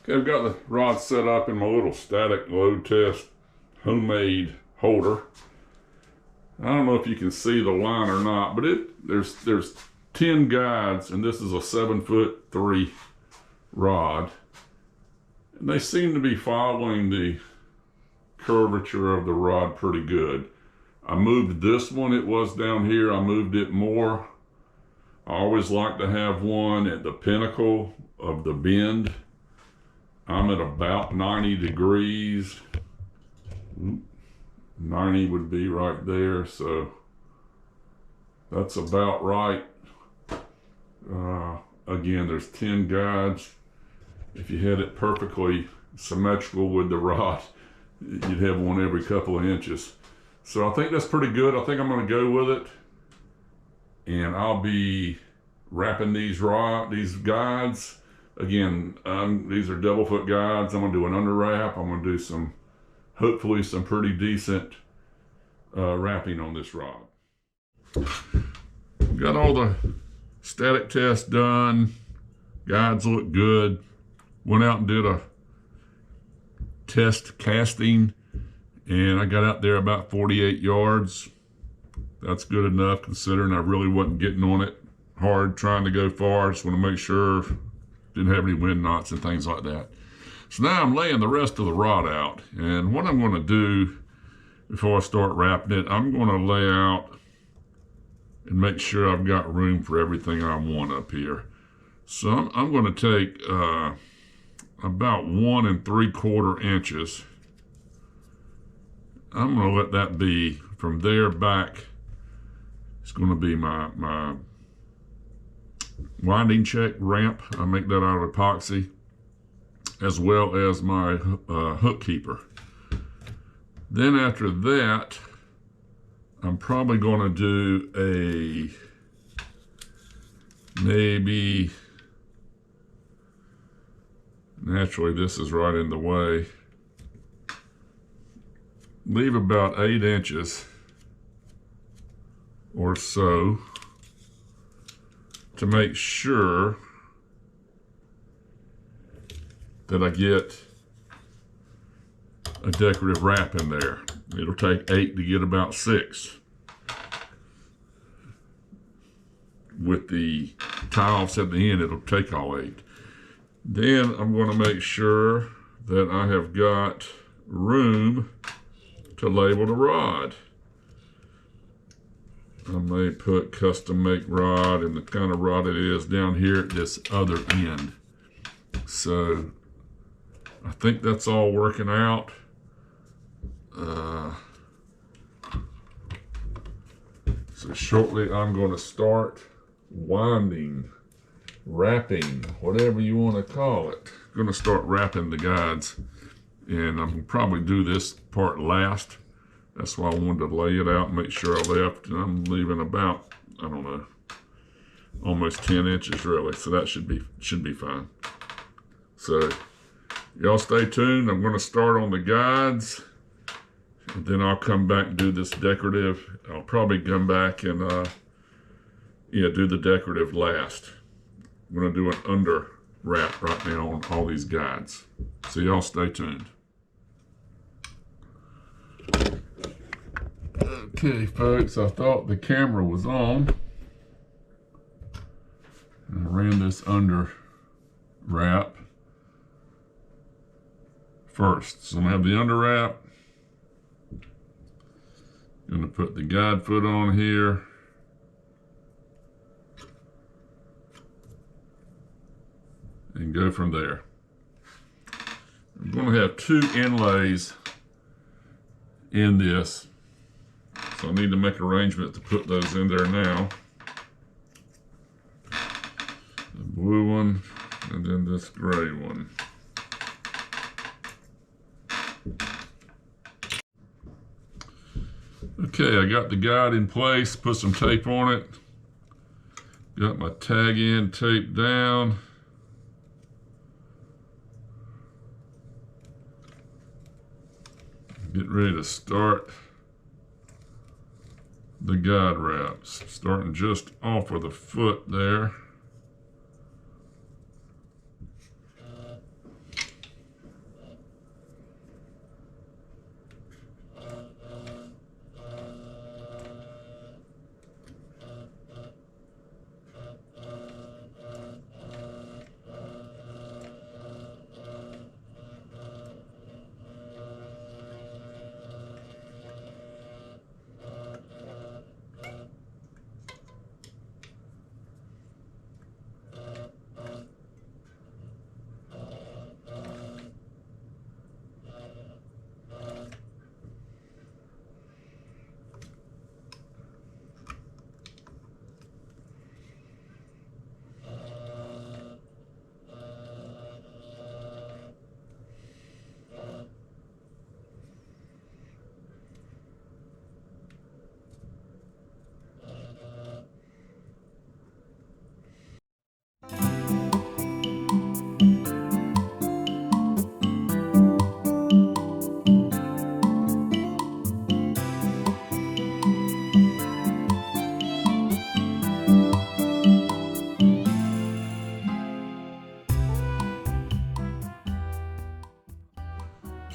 Okay, I've got the rod set up in my little static load test homemade holder. I don't know if you can see the line or not, but there's 10 guides, and this is a 7'3" rod. And they seem to be following the curvature of the rod pretty good. I moved this one, it was down here, I moved it more. I always like to have one at the pinnacle of the bend. I'm at about 90 degrees. 90 would be right there, so that's about right. Again, there's 10 guides. If you had it perfectly symmetrical with the rod, you'd have one every couple of inches. So I think that's pretty good. I think I'm going to go with it, and I'll be wrapping these guides. Again, these are double foot guides. I'm going to do an under wrap. I'm going to do hopefully some pretty decent wrapping on this rod. Got all the static tests done. Guides look good. Went out and did a test casting, and I got out there about 48 yards. That's good enough considering I really wasn't getting on it hard trying to go far. Just want to make sure didn't have any wind knots and things like that. So now I'm laying the rest of the rod out, and what I'm going to do before I start wrapping it, I'm going to lay out and make sure I've got room for everything I want up here. So I'm going to take about 1 3/4 inches. I'm going to let that be from there back. It's going to be my winding check ramp. I make that out of epoxy, as well as my hook keeper. Then after that, I'm probably going to do maybe, naturally this is right in the way, leave about 8 inches or so to make sure that I get a decorative wrap in there. It'll take 8 to get about 6. With the tie-offs at the end, it'll take all 8. Then I'm going to make sure that I have got room to label the rod. I may put custom make rod and the kind of rod it is down here at this other end. So I think that's all working out. So shortly I'm going to start winding, wrapping, whatever you want to call it. I'm going to start wrapping the guides, and I'm going to probably do this part last. That's why I wanted to lay it out and make sure I left. And I'm leaving about, I don't know, almost 10 inches really. So that should be fine. So y'all stay tuned. I'm going to start on the guides, and then I'll come back and do this decorative. I'll probably come back and do the decorative last. I'm going to do an under wrap right now on all these guides. So y'all stay tuned. Okay, folks, I thought the camera was on. I ran this under wrap first. So I'm going to have the under wrap. Going to put the guide foot on here. And go from there. I'm going to have 2 inlays in this. So I need to make arrangements to put those in there now. The blue one, and then this gray one. Okay, I got the guide in place, put some tape on it. Got my tag end taped down. Get ready to start the guide wraps. Starting just off of the foot there.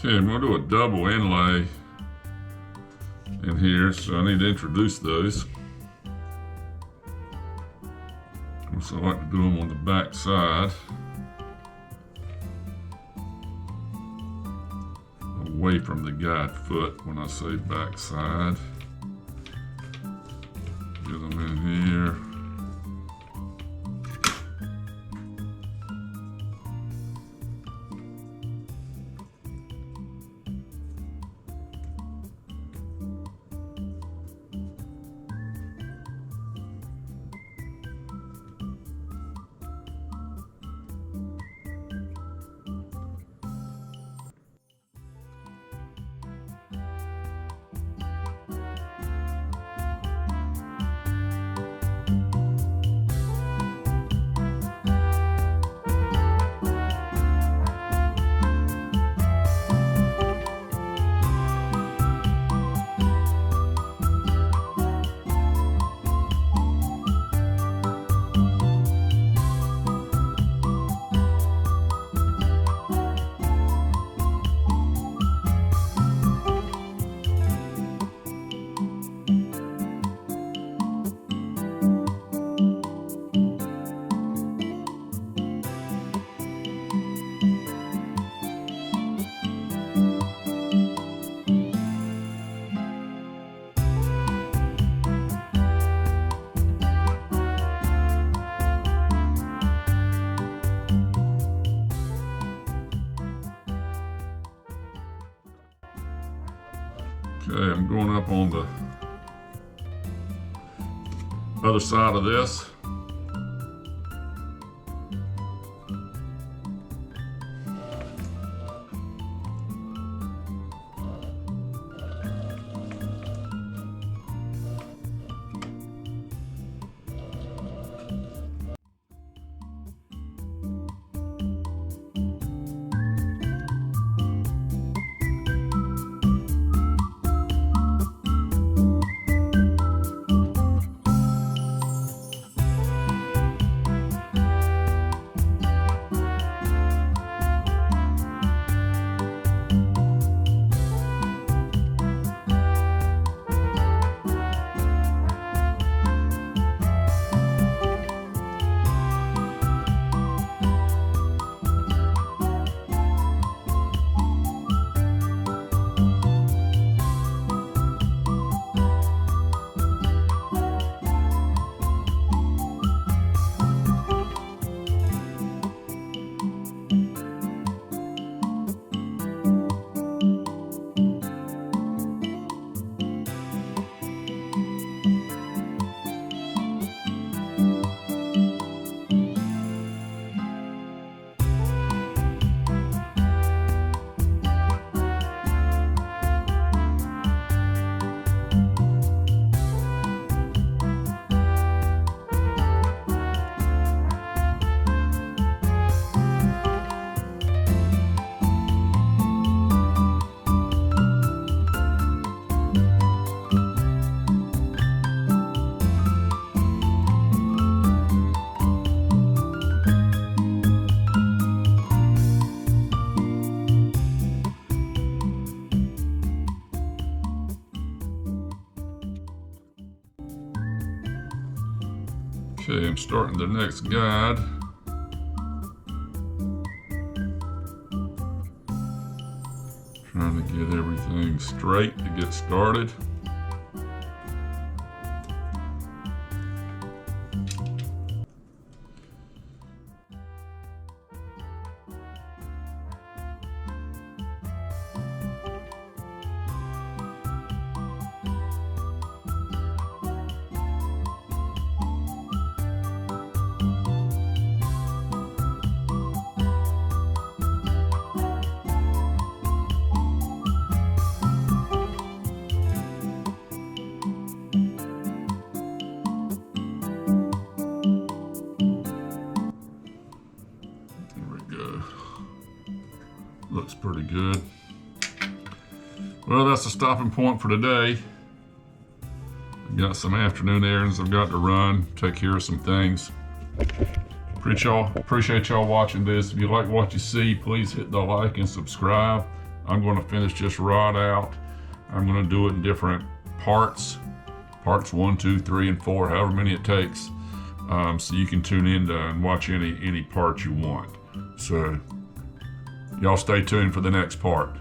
Okay, I'm going to do a double inlay in here, so I need to introduce those. So I like to do them on the back side, away from the guide foot when I say back side. Get them in here. Okay, I'm going up on the other side of this. Okay, I'm starting the next guide. Trying to get everything straight to get started. Looks pretty good. Well, that's the stopping point for today. I've got some afternoon errands I've got to run, take care of some things. Appreciate y'all watching this. If you like what you see, please hit the like and subscribe. I'm going to finish this rod out. I'm going to do it in different parts 1, 2, 3, and 4, however many it takes, so you can tune in and watch any part you want. So y'all stay tuned for the next part.